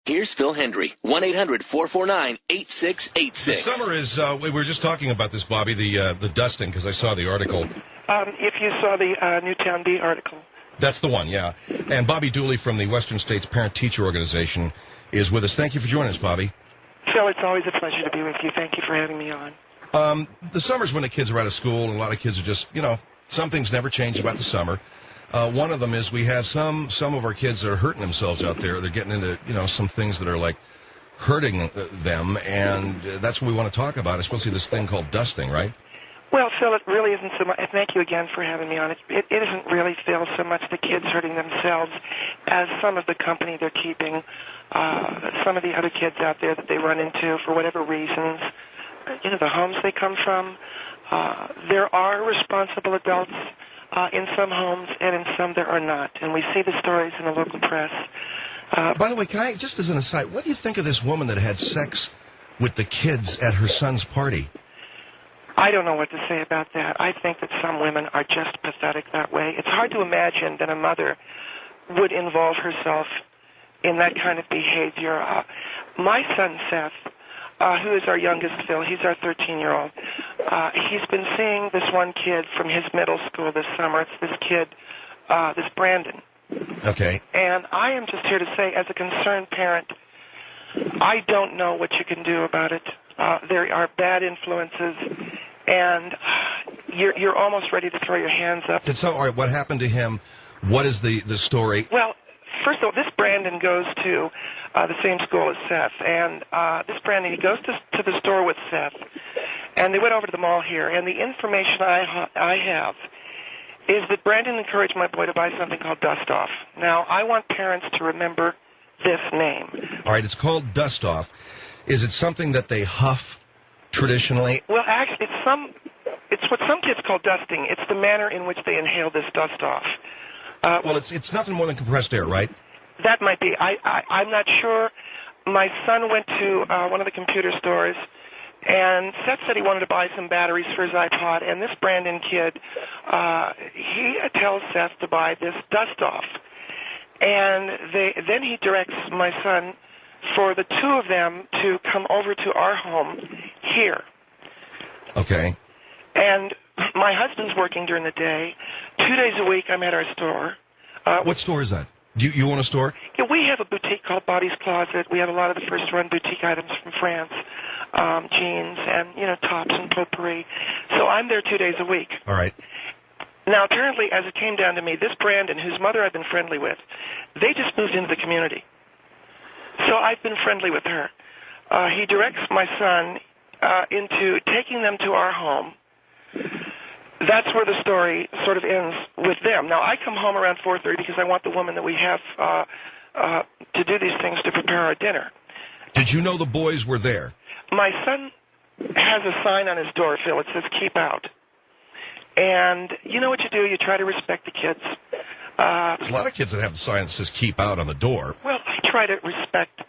Here's Phil Hendry, 1-800-449-8686. The summer is, we were just talking about this, Bobby, the dusting, because I saw the article. If you saw the Newtown Bee article. That's the one, yeah. And Bobby Dooley from the Western States Parent-Teacher Organization is with us. Thank you for joining us, Bobby. Phil, it's always a pleasure to be with you. Thank you for having me on. The summer's when the kids are out of school, and a lot of kids are just, some things never change about the summer. One of them is we have some of our kids that are hurting themselves out there. They're getting into, some things that are like hurting them, and that's what we want to talk about, especially this thing called dusting, right? Well, Phil, it really isn't so much. Thank you again for having me on. It isn't really, Phil, so much the kids hurting themselves as some of the company they're keeping, some of the other kids out there that they run into for whatever reasons, the homes they come from. There are responsible adults in some homes, and in some there are not. And we see the stories in the local press. By the way, can I, just as an aside, what do you think of this woman that had sex with the kids at her son's party? I don't know what to say about that. I think that some women are just pathetic that way. It's hard to imagine that a mother would involve herself in that kind of behavior. My son, Seth, who is our youngest, Phil, he's our 13-year-old, he's been seeing this one kid from his middle school this summer. It's this kid, this Brandon. Okay. And I am just here to say, as a concerned parent, I don't know what you can do about it. There are bad influences, and you're almost ready to throw your hands up. All right, what happened to him? What is the story? Well, first of all, this Brandon goes to the same school as Seth, and this Brandon, he goes to the store with Seth, and they went over to the mall here, and the information I have is that Brandon encouraged my boy to buy something called Dust Off. Now, I want parents to remember this name. All right, it's called Dust Off. Is it something that they huff traditionally? Well, actually, it's what some kids call dusting. It's the manner in which they inhale this dust off. Well, it's nothing more than compressed air, right? That might be. I'm not sure. My son went to one of the computer stores, and Seth said he wanted to buy some batteries for his iPod, and this Brandon kid, he tells Seth to buy this dust off. And then he directs my son for the two of them to come over to our home here. Okay. And my husband's working during the day. 2 days a week I'm at our store. What store is that? Do you own a store? Yeah, we have a boutique called Body's Closet. We have a lot of the first-run boutique items from France, jeans and, tops and potpourri. So I'm there 2 days a week. All right. Now, apparently, as it came down to me, this Brandon, whose mother I've been friendly with, they just moved into the community. So I've been friendly with her. He directs my son into taking them to our home. That's where the story sort of ends with them. Now, I come home around 4:30 because I want the woman that we have to do these things to prepare our dinner. Did you know the boys were there? My son has a sign on his door, Phil. It says, "Keep out." And you know what you do? You try to respect the kids. There's a lot of kids that have the sign that says "Keep out" on the door. Well, I try to respect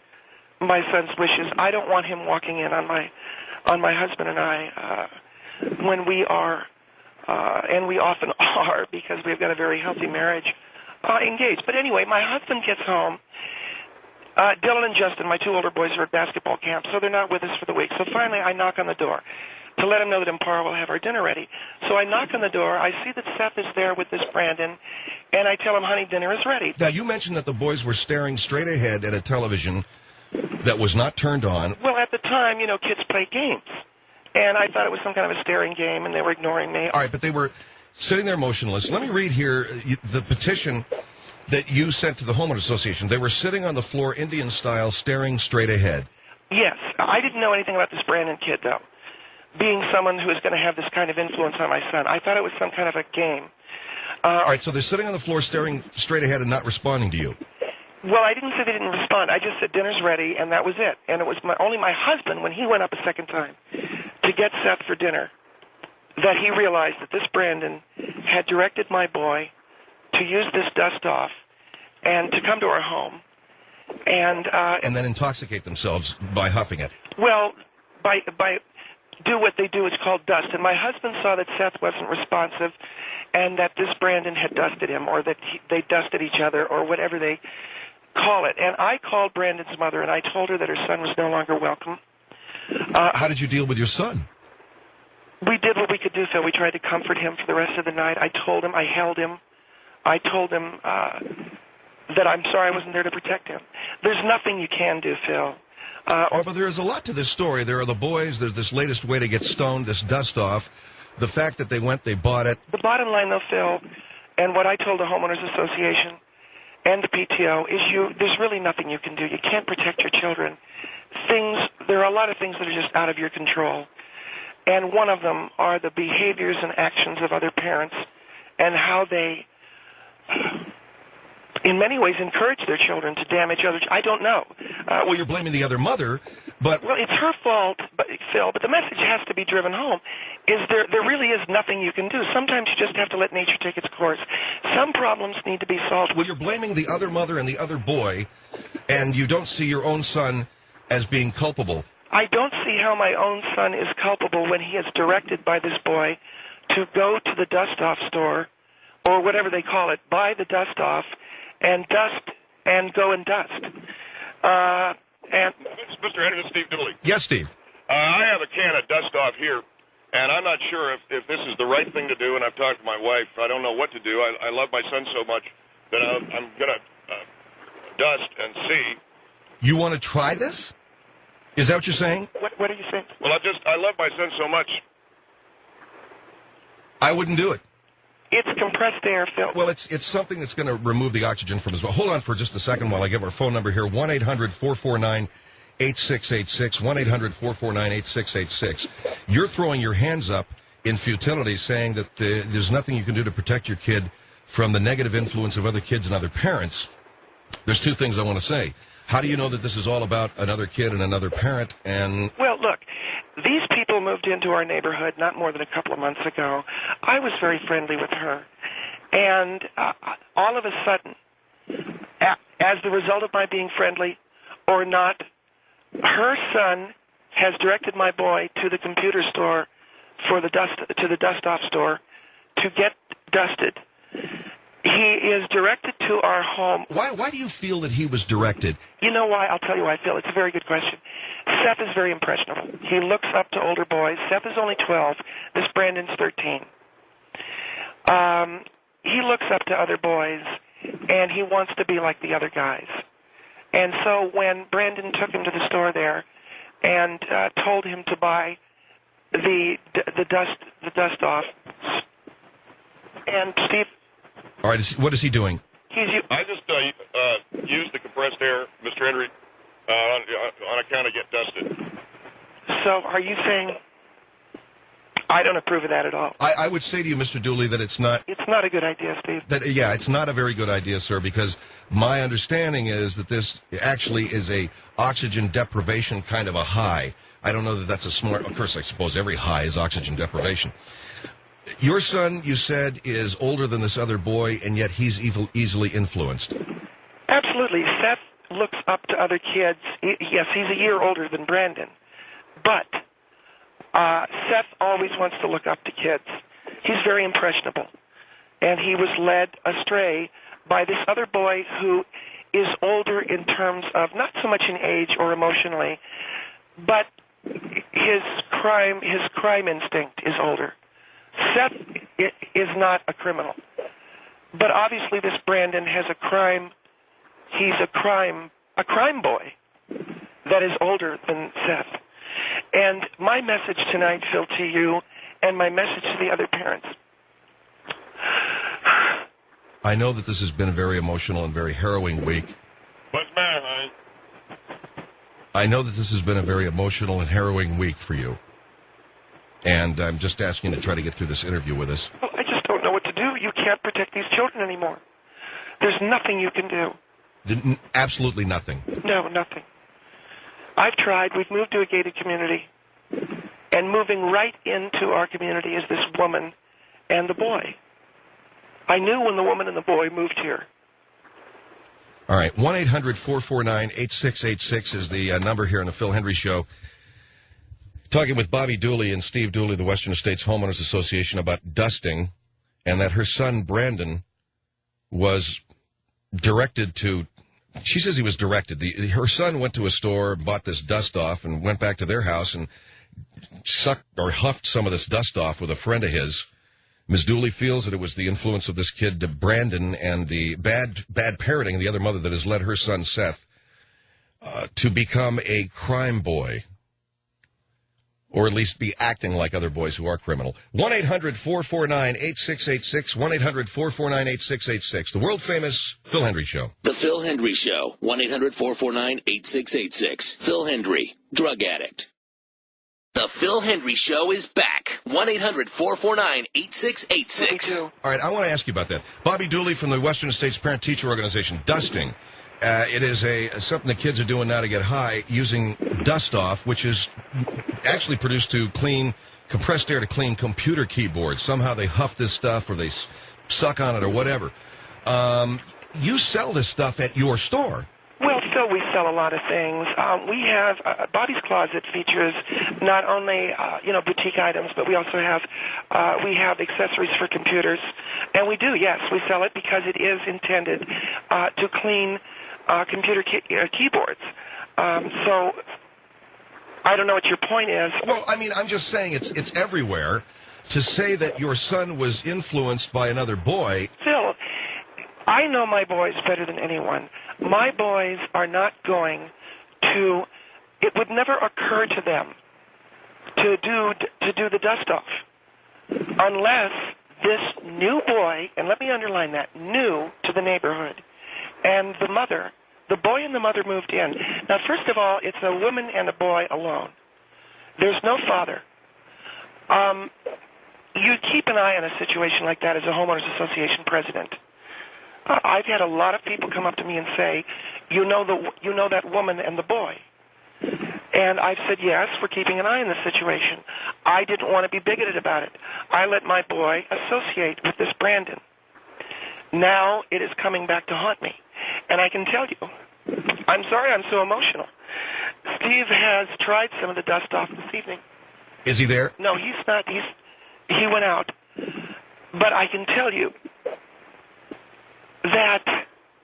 my son's wishes. I don't want him walking in on my husband and I when we are, and we often are because we've got a very healthy marriage, engaged. But anyway, my husband gets home. Dylan and Justin, my two older boys, are at basketball camp, so they're not with us for the week. So finally, I knock on the door to let him know that Amparo will have our dinner ready. So I knock on the door. I see that Seth is there with this Brandon, and I tell him, "Honey, dinner is ready." Now, you mentioned that the boys were staring straight ahead at a television that was not turned on. Well, at the time, kids play games, and I thought it was some kind of a staring game, and they were ignoring me. All right, but they were sitting there motionless. Let me read here the petition that you sent to the Homeowners Association. They were sitting on the floor, Indian style, staring straight ahead. Yes. I didn't know anything about this Brandon kid, though, being someone who is going to have this kind of influence on my son. I thought it was some kind of a game. All right, so they're sitting on the floor, staring straight ahead and not responding to you. Well, I didn't say they didn't respond. I just said dinner's ready, and that was it. And it was only my husband, when he went up a second time to get Seth for dinner, that he realized that this Brandon had directed my boy to use this dust off and to come to our home. And then intoxicate themselves by huffing it. Well, by do what they do. It's called dust. And my husband saw that Seth wasn't responsive and that this Brandon had dusted him, or that they dusted each other, or whatever they call it. And I called Brandon's mother, and I told her that her son was no longer welcome. How did you deal with your son? We did what we could do, Phil. We tried to comfort him for the rest of the night. I told him, I held him. I told him that I'm sorry I wasn't there to protect him. There's nothing you can do, Phil. But there is a lot to this story. There are the boys. There's this latest way to get stoned, this dust-off. The fact that they went, they bought it. The bottom line, though, Phil, and what I told the Homeowners Association and the PTO is there's really nothing you can do. You can't protect your children. There are a lot of things that are just out of your control. And one of them are the behaviors and actions of other parents and how they, in many ways, encourage their children to damage others. I don't know. Well, you're blaming the other mother, but... Well, it's her fault, Phil, but the message has to be driven home, is there really is nothing you can do. Sometimes you just have to let nature take its course. Some problems need to be solved. Well, you're blaming the other mother and the other boy, and you don't see your own son as being culpable. I don't see how my own son is culpable when he is directed by this boy to go to the dust-off store, or whatever they call it, buy the dust-off, and dust, and go and dust. This is Mr. Henry, Steve Dooley. Yes, Steve. I have a can of dust-off here, and I'm not sure if this is the right thing to do, and I've talked to my wife. I don't know what to do. I love my son so much that I'm going to dust and see. You want to try this? Is that what you're saying? What are you saying? Well, I love my son so much. I wouldn't do it. It's compressed air, Phil. Well, it's something that's going to remove the oxygen from his... Hold on for just a second while I give our phone number here, 1-800-449-8686, 1-800-449-8686. You're throwing your hands up in futility, saying that there's nothing you can do to protect your kid from the negative influence of other kids and other parents. There's two things I want to say. How do you know that this is all about another kid and another parent? And well, look, these people moved into our neighborhood not more than a couple of months ago. I was very friendly with her. And all of a sudden, as the result of my being friendly or not, her son has directed my boy to the computer store to the dust-off store to get dusted. He is directed to our home. Why do you feel that he was directed? You know why? I'll tell you why, Phil. It's a very good question. Seth is very impressionable. He looks up to older boys. Seth is only 12. This Brandon's 13. He looks up to other boys, and he wants to be like the other guys. And so when Brandon took him to the store there and told him to buy the dust off, and Steve... All right, what is he doing? I just use the compressed air, Mr. Henry, on account of get dusted. So are you saying... I don't approve of that at all. I would say to you, Mr. Dooley, that it's not... It's not a good idea, Steve. Yeah, it's not a very good idea, sir, because my understanding is that this actually is a oxygen deprivation kind of a high. I don't know that that's a smart... Of course, I suppose every high is oxygen deprivation. Your son, you said, is older than this other boy, and yet he's easily influenced. Absolutely. Seth looks up to other kids. Yes, he's a year older than Brandon. But Seth always wants to look up to kids. He's very impressionable. And he was led astray by this other boy who is older in terms of not so much in age or emotionally, but his crime instinct is older. Seth is not a criminal. But obviously this Brandon has a crime. He's a crime boy that is older than Seth. And my message tonight, Phil, to you, and my message to the other parents. I know that this has been a very emotional and very harrowing week. What's the matter, honey? I know that this has been a very emotional and harrowing week for you. And I'm just asking you to try to get through this interview with us. Well, I just don't know what to do. You can't protect these children anymore. There's nothing you can do. Absolutely nothing. No, nothing. I've tried. We've moved to a gated community. And moving right into our community is this woman and the boy. I knew when the woman and the boy moved here. All right. 1-800-449-8686 is the number here on the Phil Hendry Show. Talking with Bobby Dooley and Steve Dooley, the Western States Homeowners Association, about dusting, and that her son, Brandon, was directed to she says he was directed. Her son went to a store, bought this dust off, and went back to their house and sucked or huffed some of this dust off with a friend of his. Ms. Dooley feels that it was the influence of this kid, Brandon, and the bad parenting of the other mother that has led her son, Seth, to become a crime boy, or at least be acting like other boys who are criminal. 1-800-449-8686, 1-800-449-8686, the world-famous Phil Hendry Show. The Phil Hendry Show, 1-800-449-8686. Phil Hendry, drug addict. The Phil Hendry Show is back. 1-800-449-8686. All right, I want to ask you about that. Bobby Dooley from the Western States Parent Teacher Organization, dusting. It is something the kids are doing now to get high, using dust off, which is actually produced to clean, compressed air to clean computer keyboards. Somehow they huff this stuff or they suck on it or whatever. You sell this stuff at your store. Well, Phil, we sell a lot of things. We have Bobby's Closet features not only boutique items, but we also have accessories for computers, and we sell it because it is intended to clean computer keyboards. So I don't know what your point is. Well, I mean, I'm just saying it's everywhere. To say that your son was influenced by another boy. Phil, I know my boys better than anyone. My boys are not going to, it would never occur to them to do the dust off unless this new boy, and let me underline that, new to the neighborhood, and the boy and the mother moved in. Now, first of all, it's a woman and a boy alone. There's no father. You keep an eye on a situation like that as a homeowners association president. I've had a lot of people come up to me and say, you know that woman and the boy. And I've said, yes, we're keeping an eye on the situation. I didn't want to be bigoted about it. I let my boy associate with this Brandon. Now it is coming back to haunt me. And I can tell you, I'm sorry I'm so emotional. Steve has tried some of the dust off this evening. Is he there? No, he's not. He went out. But I can tell you that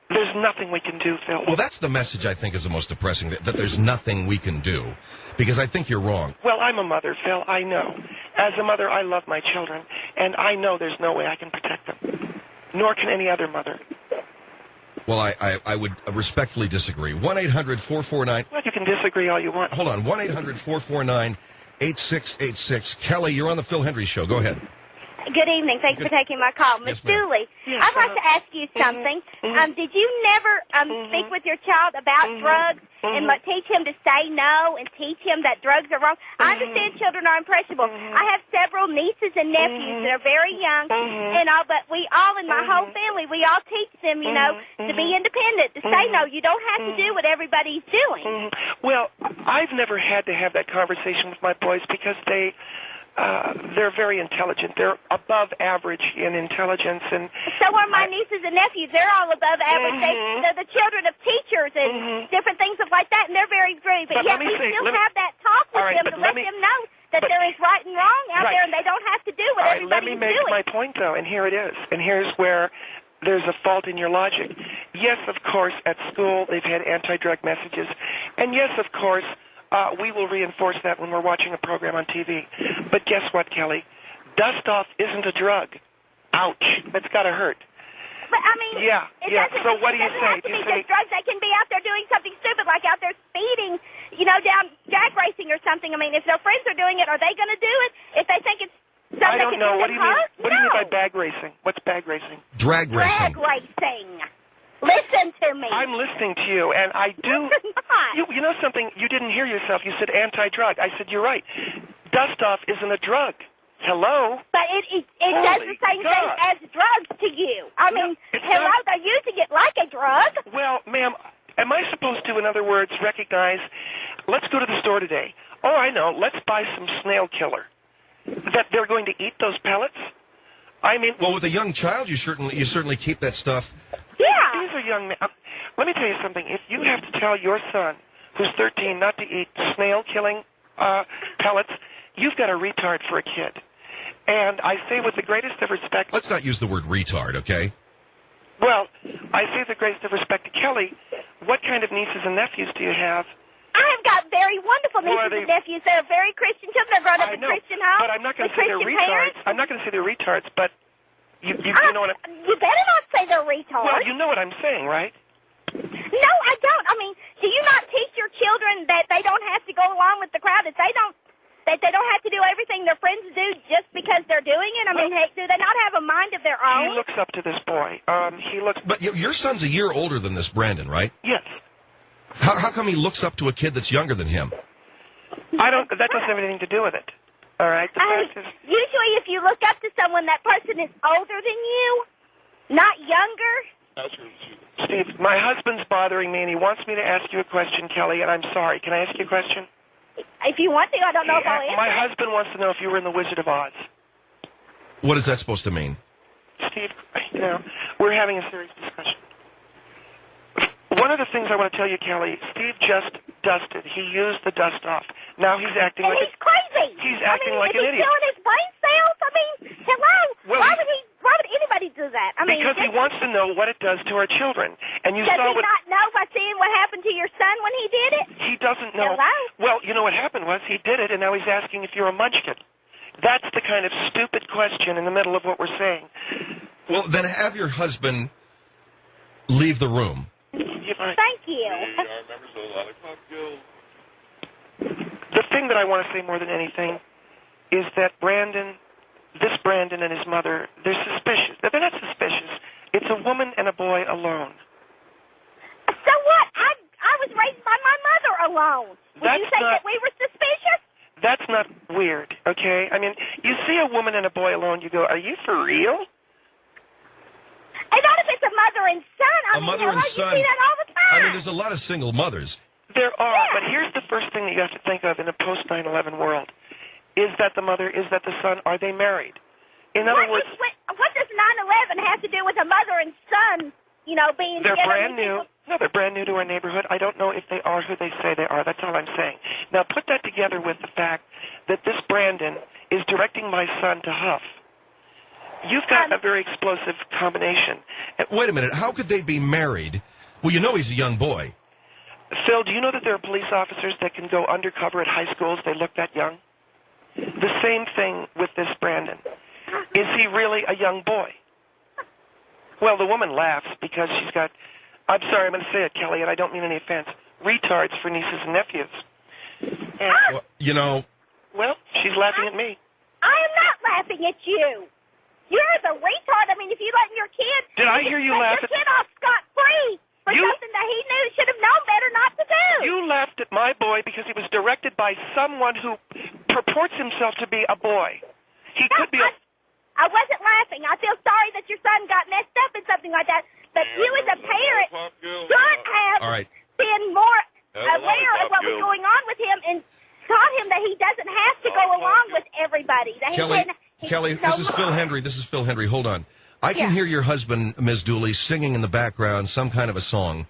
there's nothing we can do, Phil. Well, that's the message I think is the most depressing, that there's nothing we can do, because I think you're wrong. Well, I'm a mother, Phil. I know. As a mother, I love my children, and I know there's no way I can protect them, nor can any other mother. Well, I would respectfully disagree. 1-800-449... Well, you can disagree all you want. Hold on. 1-800-449-8686. Kelly, you're on the Phil Hendry Show. Go ahead. Good evening. Thanks for taking my call. Miss Dooley, yes, I'd like to ask you something. Did you never speak with your child about drugs and teach him to say no and teach him that drugs are wrong? I understand children are impressionable. I have several nieces and nephews that are very young, and all, but we all in my whole family, we all teach them, to be independent, to say no. You don't have to do what everybody's doing. Well, I've never had to have that conversation with my boys because they're very intelligent. They're above average in intelligence, and so are my nieces and nephews. They're all above average. They're the children of teachers and different things like that, and they're very brave. But yet we still have that talk with them to let them know that there is right and wrong out there, and they don't have to do what everybody's doing. Let me make my point, though, and here it is. And here's where there's a fault in your logic. Yes, of course, at school they've had anti-drug messages, and yes, of course, we will reinforce that when we're watching a program on TV. But guess what, Kelly? Dust-off isn't a drug. Ouch. That's got to hurt. But, I mean, yeah. So what do you say? It doesn't have to be just drugs. They can be out there doing something stupid, like out there speeding, down drag racing or something. I mean, if their friends are doing it, are they going to do it? If they think it's something I don't know. What do you mean by bag racing? What's bag racing? Drag racing. Drag racing. Listen to me. I'm listening to you, and I do. You know something? You didn't hear yourself. You said anti-drug. I said, you're right. Dust-off isn't a drug. Hello? But it does the same thing as drugs to you. I mean, they're using it like a drug. Well, ma'am, am I supposed to, in other words, recognize, let's go to the store today. Oh, I know. Let's buy some snail killer. That they're going to eat those pellets? I mean... Well, with a young child, you certainly keep that stuff... Yeah. These are young men. Let me tell you something. If you have to tell your son, who's 13, not to eat snail-killing pellets, you've got a retard for a kid. And I say with the greatest of respect... Let's not use the word retard, okay? Well, I say the greatest of respect to Kelly. What kind of nieces and nephews do you have? I have got very wonderful Well, are nieces and they- nephews. They're very Christian children. They're grown up I in know, Christian homes. but I'm not going to with say they're Christian retards. parents. I'm not going to say they're retards, but you know what You better not say they're retards. Well, you know what I'm saying, right? No, I don't. I mean, do you not teach your children that they don't have to go along with the crowd? That they don't have to do everything their friends do just because they're doing it? I mean, hey, do they not have a mind of their He own? looks up to this boy. He looks. But your son's a year older than this Brandon, right? Yes. How come he looks up to a kid that's younger than him? I don't. That doesn't have anything to do with it. All right. The fact is, Usually, if you look up to someone, that person is older than you, not younger. Steve, my husband's bothering me, and he wants me to ask you a question, Kelly. And I'm sorry. Can I ask you a question? If you want to, I don't know if I'll answer. My husband wants to know if you were in the Wizard of Oz. What is that supposed to mean? Steve, you know, we're having a serious discussion. One of the things I want to tell you, Kelly, Steve just dusted. He used the dust off. Now he's acting And like he's crazy. He's acting like is an he idiot. killing his brain cells? I mean, hello. Well, Why would anybody do that? I mean, because he wants to know what it does to our children. And you does saw he what not know by seeing what happened to your son when he did it? he doesn't know. Hello? Well, you know what happened was he did it, and now he's asking if you're a munchkin. That's the kind of stupid question in the middle of what we're saying. Well, then have your husband leave the room. Thank you. The thing that I want to say more than anything is that this Brandon and his mother, they're suspicious. They're not suspicious. It's a woman and a boy alone. So what? I was raised by my mother alone. Would you That's say not- that we were suspicious? That's not weird, okay? I mean, you see a woman and a boy alone, you go, are you for real? And not if it's a mother and son. I A mean, mother hello, and you son. see that all the time. I mean, there's a lot of single mothers. There are, Yeah. but here's the first thing that you have to think of in a post-9/11 world. Is that the mother, is that the son, are they married? In other words, What does 9/11 have to do with a mother and son, being they're together? brand new. No, they're brand new to our neighborhood. I don't know if they are who they say they are. That's all I'm saying. Now, put that together with the fact that this Brandon is directing my son to huff. You've got a very explosive combination. And, Wait a minute. How could they be married? Well, you know he's a young boy. Phil, do you know that there are police officers that can go undercover at high schools? They look that young. The same thing with this Brandon. Is he really a young boy? Well, the woman laughs because she's got, I'm sorry, I'm going to say it, Kelly, and I don't mean any offense, retards for nieces and nephews. And, Well, you know, well, she's laughing at me. I am not laughing at you. You're the retard. I mean, if you let your kid... Did I hear you laugh let at... your kid off scot-free for something that he knew should have known better not to do. You laughed at my boy because he was directed by someone who purports himself to be a boy. He could be a... I wasn't laughing. I feel sorry that your son got messed up in something like that. But you as a parent should have all right. been more aware of what was going on with him and taught him that he doesn't have to go along with everybody. That Kelly, this is Phil Hendry. This is Phil Hendry. Hold on. I can hear your husband, Ms. Dooley, singing in the background some kind of a song.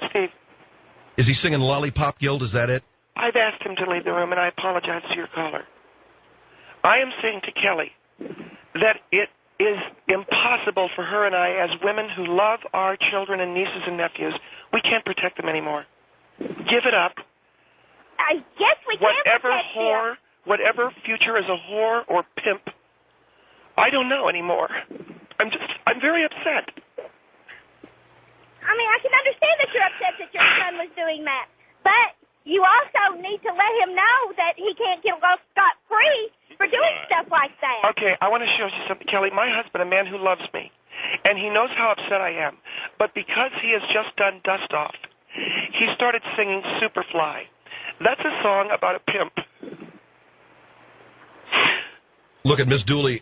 Steve, Is he singing Lollipop Guild? Is that it? I've asked him to leave the room, and I apologize to your caller. I am saying to Kelly that it is impossible for her and I, as women who love our children and nieces and nephews, we can't protect them anymore. Give it up. I guess we can protect him. Whatever future as a whore or pimp, I don't know anymore. I'm very upset. I mean, I can understand that you're upset that your son was doing that. But you also need to let him know that he can't get off scot-free for doing stuff like that. Okay, I want to show you something, Kelly. My husband, a man who loves me, and he knows how upset I am, but because he has just done Dust Off, he started singing Superfly. That's a song about a pimp. Look at Ms. Dooley.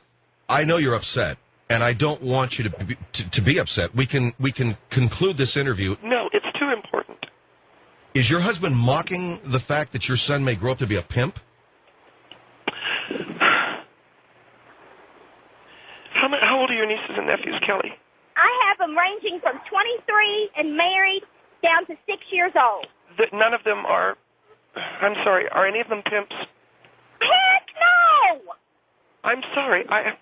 I know you're upset, and I don't want you to be upset. We can conclude this interview. No, it's too important. Is your husband mocking the fact that your son may grow up to be a pimp? How old are your nieces and nephews, Kelly? I have them ranging from 23 and married down to 6 years old. None of them are, I'm sorry, are any of them pimps? Heck no! I'm sorry. All right,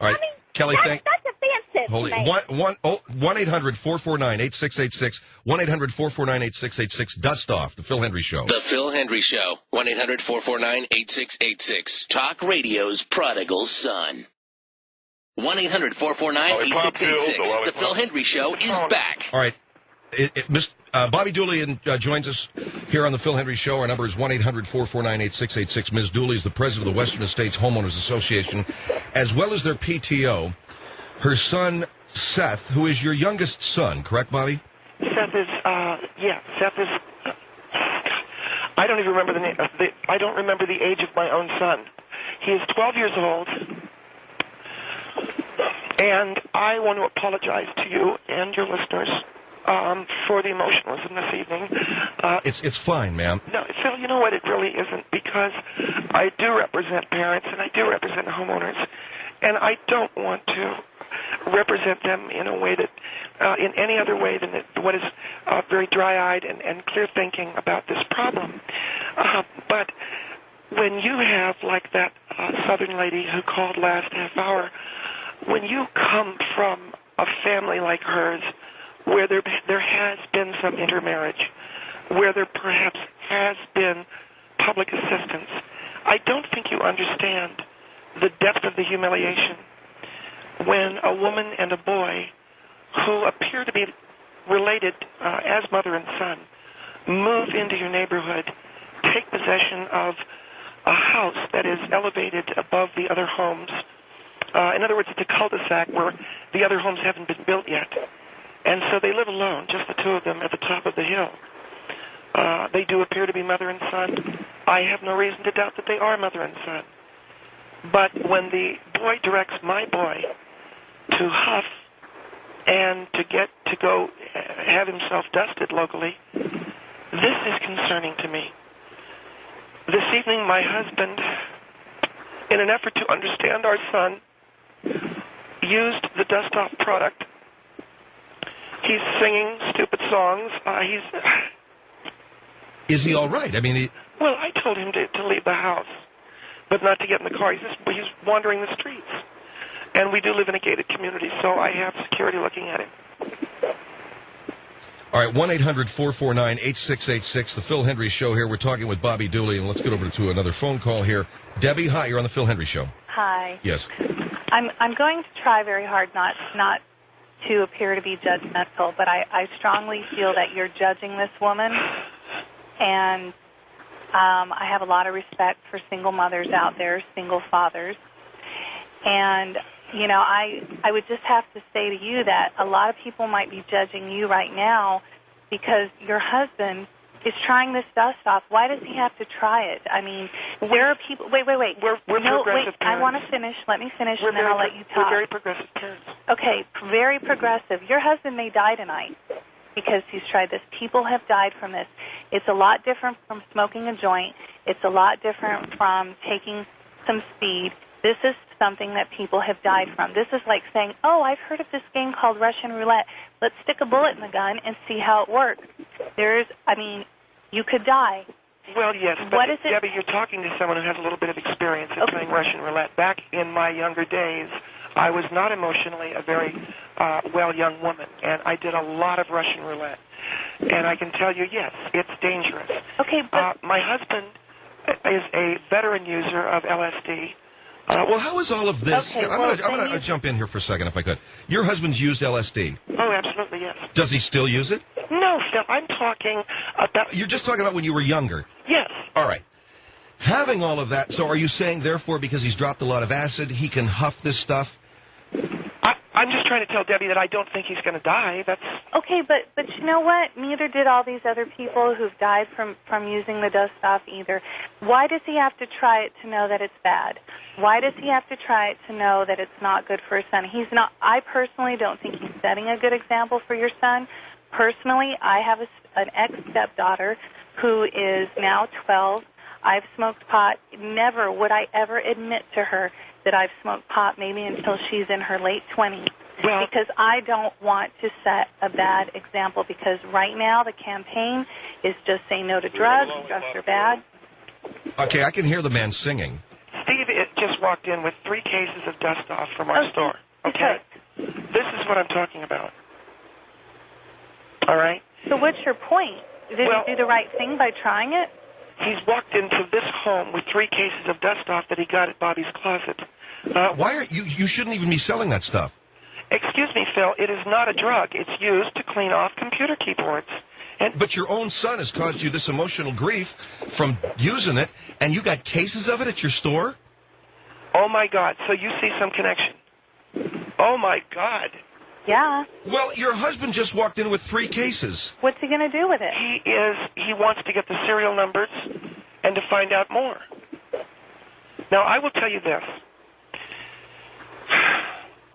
I mean, Kelly, that's offensive. Yes, Hold it. ma'am. 1-800-449-8686. 1-800-449-8686. Dust Off, The Phil Hendry Show. The Phil Hendry Show. 1-800-449-8686. Talk Radio's prodigal son. 1-800-449-8686. The Phil Hendry Show is back. All right. Bobby Dooley joins us here on the Phil Hendry Show. Our number is 1-800-449-8686. Ms. Dooley is the president of the Western Estates Homeowners Association, as well as their PTO. Her son, Seth, who is your youngest son, correct, Bobby? Seth is, Seth is, I don't even remember the name, I don't remember the age of my own son. He is 12 years old, and I want to apologize to you and your listeners for the emotionalism this evening. It's fine, ma'am. No, Phil, you know what? It really isn't, because I do represent parents and I do represent homeowners, and I don't want to represent them in a way that, in any other way than what is very dry-eyed and clear thinking about this problem. But when you have, like that Southern lady who called last half hour, when you come from a family like hers, where there has been some intermarriage, where there perhaps has been public assistance, I don't think you understand the depth of the humiliation when a woman and a boy who appear to be related as mother and son move into your neighborhood, take possession of a house that is elevated above the other homes. In other words, it's a cul-de-sac where the other homes haven't been built yet. And so they live alone, just the two of them at the top of the hill. They do appear to be mother and son. I have no reason to doubt that they are mother and son. But when the boy directs my boy to huff and to go have himself dusted locally, this is concerning to me. This evening, my husband, in an effort to understand our son, used the dust-off product. He's singing stupid songs. Is he all right? I mean, Well, I told him to leave the house, but not to get in the car. He's wandering the streets. And we do live in a gated community, so I have security looking at him. all right, 1-800-449-8686, The Phil Hendry Show here. We're talking with Bobby Dooley, and let's get over to another phone call here. Debbie, hi, you're on The Phil Hendry Show. Hi. Yes. I'm going to try very hard not to appear to be judgmental, but I strongly feel that you're judging this woman, and I have a lot of respect for single mothers out there, single fathers, and you know, I would just have to say to you that a lot of people might be judging you right now because your husband is trying this dust off. Why does he have to try it? I mean, there are people... Wait. We're progressive parents. I want to finish. Let me finish, and then I'll let you talk. We're very progressive parents. Okay, very progressive. Your husband may die tonight because he's tried this. People have died from this. It's a lot different from smoking a joint. It's a lot different from taking some speed. This is something that people have died from. This is like saying, oh, I've heard of this game called Russian roulette. Let's stick a bullet in the gun and see how it works. You could die. Well, yes, but what is it? Debbie, you're talking to someone who has a little bit of experience in playing Russian roulette. Back in my younger days, I was not emotionally a very well young woman, and I did a lot of Russian roulette. And I can tell you, yes, it's dangerous. Okay, but... my husband is a veteran user of LSD. Well, how is all of this? Okay, I'm going to jump in here for a second, if I could. Your husband's used LSD. Oh, absolutely, yes. Does he still use it? No, Phil, I'm talking about... You're just talking about when you were younger. Yes. All right. Having all of that, so are you saying, therefore, because he's dropped a lot of acid, he can huff this stuff? I'm just trying to tell Debbie that I don't think he's going to die. That's... Okay, but you know what? Neither did all these other people who've died from using the dust off either. Why does he have to try it to know that it's bad? Why does he have to try it to know that it's not good for his son? I personally don't think he's setting a good example for your son. Personally, I have an ex-stepdaughter who is now 12. I've smoked pot. Never would I ever admit to her that I've smoked pot, maybe until she's in her late 20s. Well, because I don't want to set a bad example, because right now the campaign is just say no to drugs. Drugs are bad. Okay, I can hear the man singing. Steve just walked in with 3 cases of dust off from our store. Okay? This is is what I'm talking about. All right? So what's your point? Did he do the right thing by trying it? He's walked into this home with 3 cases of dust off that he got at Bobby's Closet. Why are you shouldn't even be selling that stuff. Excuse me, Phil, it is not a drug. It's used to clean off computer keyboards. But your own son has caused you this emotional grief from using it, and you got cases of it at your store? Oh, my God. So you see some connection. Oh, my God. Yeah. Well, your husband just walked in with 3 cases. What's he going to do with it? He wants to get the serial numbers and to find out more. Now, I will tell you this.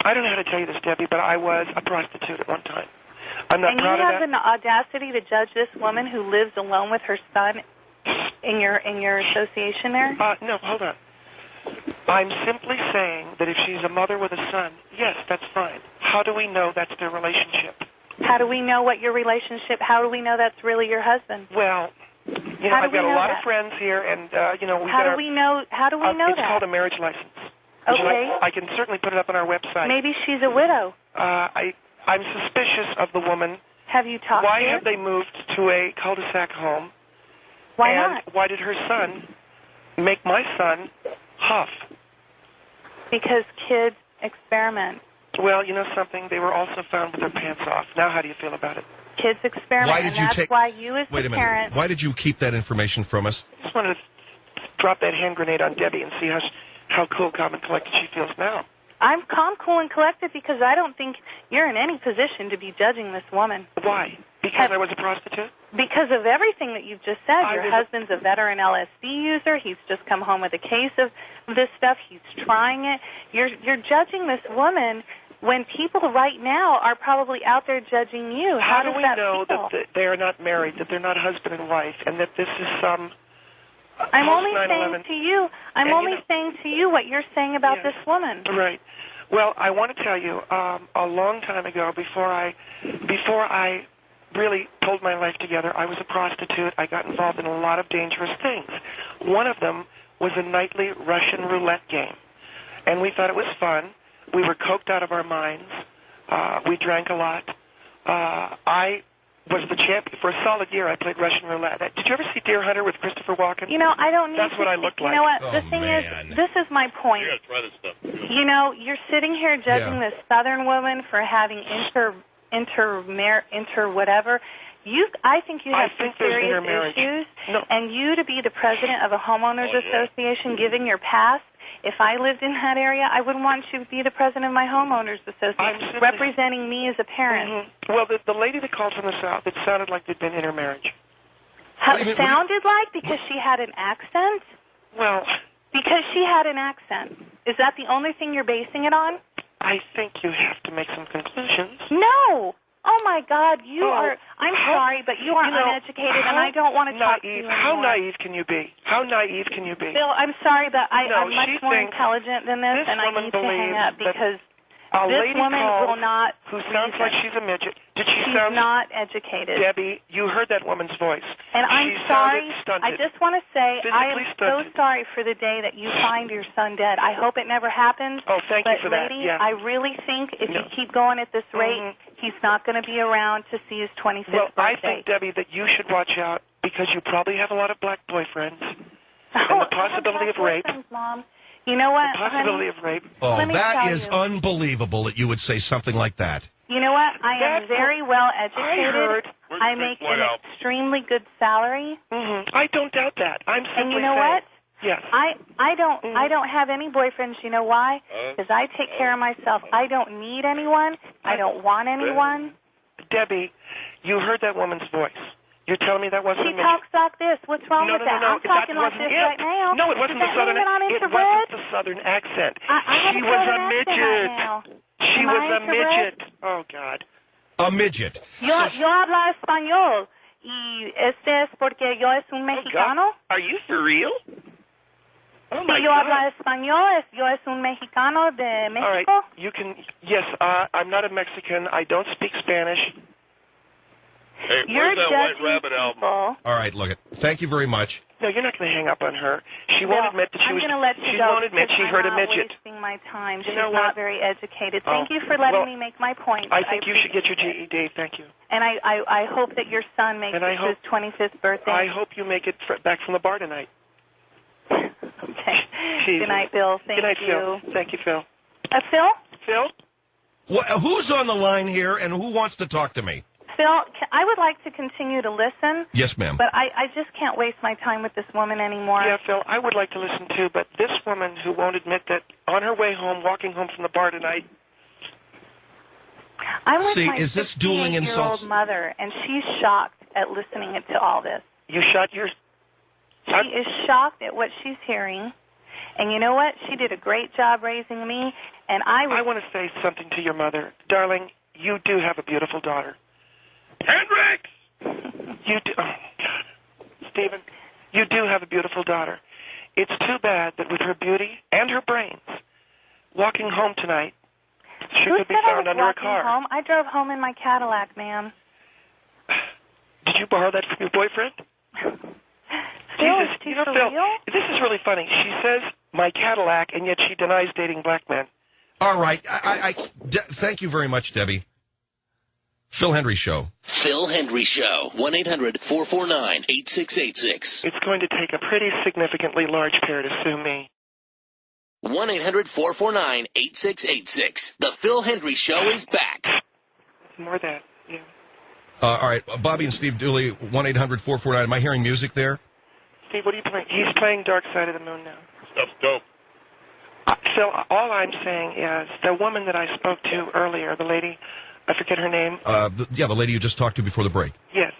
I don't know how to tell you this, Debbie, but I was a prostitute at one time. I'm not proud of that. And you have the audacity to judge this woman who lives alone with her son in your association there? No, hold on. I'm simply saying that if she's a mother with a son, yes, that's fine. How do we know that's their relationship? How do we know what your relationship, how do we know that's really your husband? Well, I've got a lot of friends here, and, we've How got do we know it's that? called a marriage license. Okay. I can certainly put it up on our website. Maybe she's a widow. I'm suspicious of the woman. Have you talked Why to her? have they moved to a cul-de-sac home? Why and not? Why did her son make my son huff? Because kids experiment. Well, you know something? They were also found with their pants off. Now how do you feel about it? Kids experiment. Why did you that's why you as Wait a the minute. parent... Why did you keep that information from us? I just wanted to drop that hand grenade on Debbie and see how cool, calm, and collected she feels now. I'm calm, cool, and collected because I don't think you're in any position to be judging this woman. Why? Because I was a prostitute? Because of everything that you've just said. Your was husband's a veteran LSD user. He's just come home with a case of this stuff. He's trying it. You're judging this woman when people right now are probably out there judging you. How do does we that know feel? that they are not married, that they're not husband and wife, and that this is some... I'm only post-9/11 saying to you. I'm and, only saying to you what you're saying about this woman. Right. Well, I want to tell you, a long time ago, before I really pulled my life together, I was a prostitute. I got involved in a lot of dangerous things. One of them was a nightly Russian roulette game, and we thought it was fun. We were coked out of our minds. We drank a lot. I was the champion. For a solid year, I played Russian roulette. Did you ever see Deer Hunter with Christopher Walken? You know, I don't need That's what I looked like. You know what? Oh, the thing man. is, this is my point. You gotta try this stuff. You know, you're sitting here judging this Southern woman for having inter whatever. I think you have some there's serious intermarriage. issues. No. And you to be the president of a homeowners association, given your past, if I lived in that area, I wouldn't want you to be the president of my homeowners association, representing me as a parent. Mm-hmm. Well, the lady that called from the South, it sounded like there'd been intermarriage. How What do you it mean- sounded like because she had an accent? Well, Because she had an accent. Is that the only thing you're basing it on? I think you have to make some conclusions. No. Oh, my God. You Oh, are... I'm sorry, but you are uneducated, and I don't want to talk to you anymore. How naive can you be? How naive can you be? Bill, I'm sorry, but No, I'm much she more thinks intelligent than this, this and I woman need to hang up believes that because A this lady woman called will not who sounds like she's a midget. Did she She's sound... not educated. Debbie, you heard that woman's voice. And I'm She sorry. sounded stunted. I just want to say I am Physically so stunted. sorry for the day that you find your son dead. I hope it never happens. Oh, thank you but for that. lady, Yeah. I really think if you No. keep going at this rate, Mhm. he's not going to be around to see his 25th Well, I birthday. think, Debbie, that you should watch out because you probably have a lot of black boyfriends. Oh, the possibility of rape. Mom. You know what, The possibility honey? of rape. Oh, Let me that tell is you. unbelievable that you would say something like that. You know what? I am That's very well I educated. heard. I make an extremely good salary. Mm-hmm. I don't doubt that. I'm simply And you know saying, what? Yes. I don't have any boyfriends. You know why? Because I take care of myself. I don't need anyone. I don't want anyone. Debbie, you heard that woman's voice. You're telling me that wasn't She a midget? talks like this. What's wrong No, with no, that? no, I'm talking that like wasn't this it. right now. No, it wasn't Is the that southern. hanging on It infrared? wasn't the southern accent. I have She a was a southern accent midget. right now. She Am was I a infrared? midget. Oh God. A midget. Yo habla español. Y este es porque yo es un mexicano. Are you for real? Oh my Si yo God. habla español, yo es un mexicano de All right, Mexico. you can. Yes, I'm not a Mexican. I don't speak Spanish. Hey, You're where's that White judging Rabbit album? people. All right, look it. Thank you very much. No, you're not going to hang up on her. She won't Bill, admit that she I'm was. gonna let you She go won't admit because she I'm heard a not midget. wasting wasting my time. She's know not what? very educated. Thank you for letting me make my point. I think you should get your GED. Thank you. And I hope that your son makes it to his 25th birthday. I hope you make it back from the bar tonight. Okay. Jesus. Good night, Bill. Thank Good night, you. Phil. Thank you, Phil. Phil? Phil? Who's on the line here, and who wants to talk to me? Phil, I would like to continue to listen. Yes, ma'am. But I just can't waste my time with this woman anymore. Yeah, Phil, I would like to listen too, but this woman who won't admit that on her way home, walking home from the bar tonight. I'm with See, my is this dueling 68-year-old insults? mother, and she's shocked at listening to all this. You shot your... She is shocked at what she's hearing. And you know what? She did a great job raising me, and I want to say something to your mother. Darling, you do have a beautiful daughter. Hendricks! You do... Oh, God. Stephen, you do have a beautiful daughter. It's too bad that with her beauty and her brains, walking home tonight, she could be found under a car. Home? I drove home in my Cadillac, ma'am. Did you borrow that from your boyfriend? Jesus, you know, Phil, this is really funny. She says my Cadillac, and yet she denies dating black men. All right. Thank you very much, Debbie. Phil Hendrie Show. Phil Hendrie Show. 1-800-449-8686. It's going to take a pretty significantly large pair to sue me. 1-800-449-8686. The Phil Hendrie Show is back. More that, yeah. All right. Bobby and Steve Dooley, 1-800-449. Am I hearing music there? Steve, what are you playing? He's playing Dark Side of the Moon now. Stuff's dope. Phil, all I'm saying is the woman that I spoke to earlier, the lady, I forget her name. The lady you just talked to before the break. Yes.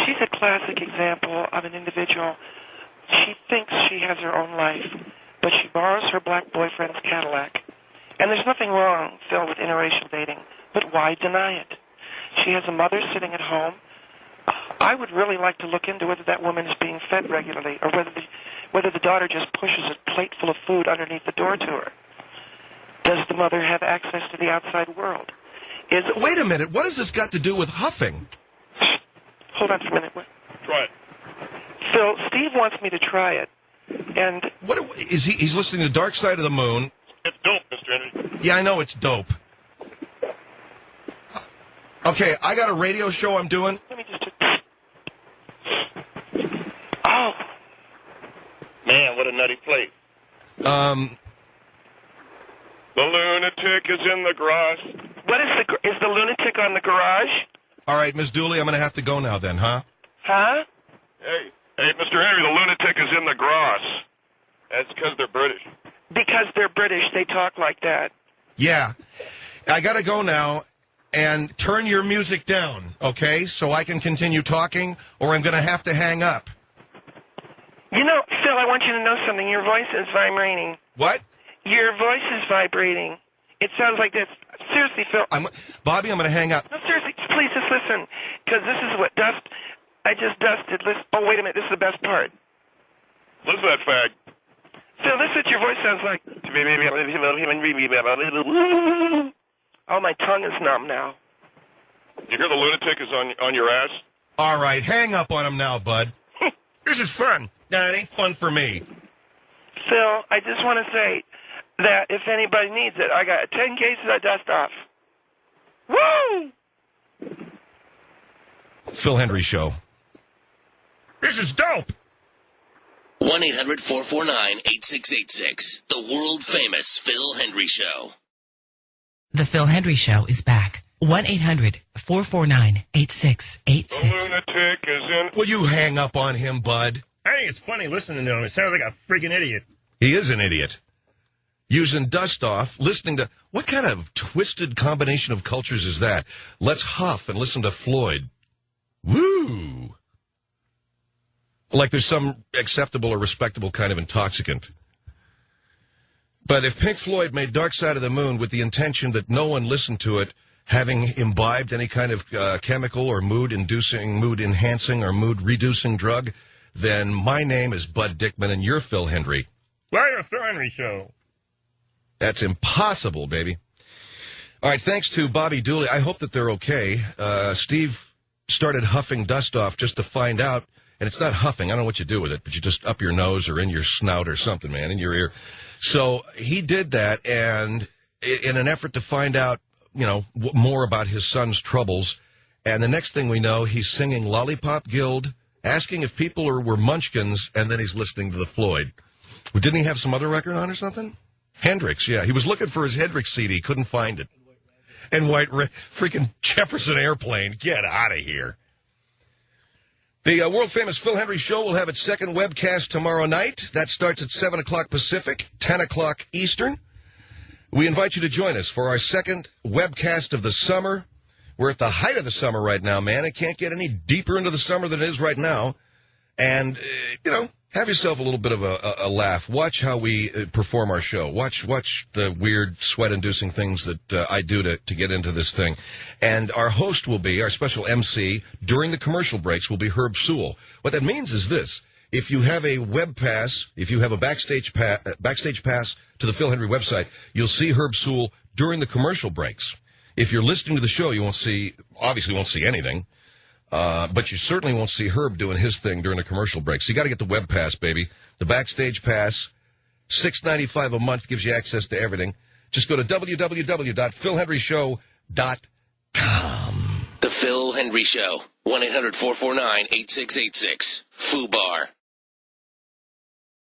She's a classic example of an individual. She thinks she has her own life, but she borrows her black boyfriend's Cadillac. And there's nothing wrong, Phil, with interracial dating, but why deny it? She has a mother sitting at home. I would really like to look into whether that woman is being fed regularly or whether the daughter just pushes a plate full of food underneath the door to her. Does the mother have access to the outside world? Wait a minute. What has this got to do with huffing? Hold on for a minute. Try it. Phil, Steve wants me to try it. And what is he? He's listening to Dark Side of the Moon. It's dope, Mr. Hendrie. Yeah, I know it's dope. Okay, I got a radio show I'm doing. Let me just... Oh. Man, what a nutty plate. The lunatic is in the garage. What is the lunatic on the garage? All right, Ms. Dooley, I'm going to have to go now then, huh? Huh? Hey, Mr. Henry, the lunatic is in the grass. That's because they're British. Because they're British, they talk like that. Yeah. I got to go now. And turn your music down, okay? So I can continue talking, or I'm going to have to hang up. You know, Phil, I want you to know something. Your voice is vibrating. What? Your voice is vibrating. It sounds like this. Seriously, Phil. Bobby, I'm going to hang up. No, seriously, please just listen. Because this is what I just dusted. Oh, wait a minute. This is the best part. Listen to that fag. Phil, this is what your voice sounds like. Oh, my tongue is numb now. You hear the lunatic is on your ass? All right, hang up on him now, bud. This is fun. Nah, it ain't fun for me. Phil, I just want to say that if anybody needs it, I got 10 cases of dust off. Woo! Phil Hendrie Show. This is dope. 1-800-449-8686. The world-famous Phil Hendrie Show. The Phil Hendrie Show is back. 1-800-449-8686. The lunatic is in... Will you hang up on him, bud? I think it's funny listening to him. It sounds like a freaking idiot. He is an idiot. Using dust off, listening to... What kind of twisted combination of cultures is that? Let's huff and listen to Floyd. Woo! Like there's some acceptable or respectable kind of intoxicant. But if Pink Floyd made Dark Side of the Moon with the intention that no one listened to it having imbibed any kind of chemical or mood-inducing, mood-enhancing, or mood-reducing drug, then my name is Bud Dickman and you're Phil Hendrie. We're the Phil Hendrie Show. That's impossible, baby. All right, thanks to Bobby Dooley. I hope that they're okay. Steve started huffing dust off just to find out, and it's not huffing. I don't know what you do with it, but you just up your nose or in your snout or something, man, in your ear. So he did that, and in an effort to find out, more about his son's troubles. And the next thing we know, he's singing Lollipop Guild, asking if people were munchkins, and then he's listening to the Floyd. Well, didn't he have some other record on or something? Hendrix, yeah. He was looking for his Hendrix CD, couldn't find it. And freaking Jefferson Airplane. Get out of here. The world-famous Phil Hendry Show will have its second webcast tomorrow night. That starts at 7 o'clock Pacific, 10 o'clock Eastern. We invite you to join us for our second webcast of the summer. We're at the height of the summer right now, man. It can't get any deeper into the summer than it is right now. And, have yourself a little bit of a laugh. Watch how we perform our show. Watch the weird sweat-inducing things that I do to get into this thing. And our host will be, our special MC, during the commercial breaks, will be Herb Sewell. What that means is this. If you have a web pass, if you have a backstage pass to the Phil Hendry website, you'll see Herb Sewell during the commercial breaks. If you're listening to the show, you obviously won't see anything. But you certainly won't see Herb doing his thing during the commercial break. So you got to get the web pass, baby. The backstage pass, $6.95 a month, gives you access to everything. Just go to www.philhenryshow.com. The Phil Hendry Show, 1-800-449-8686. FUBAR.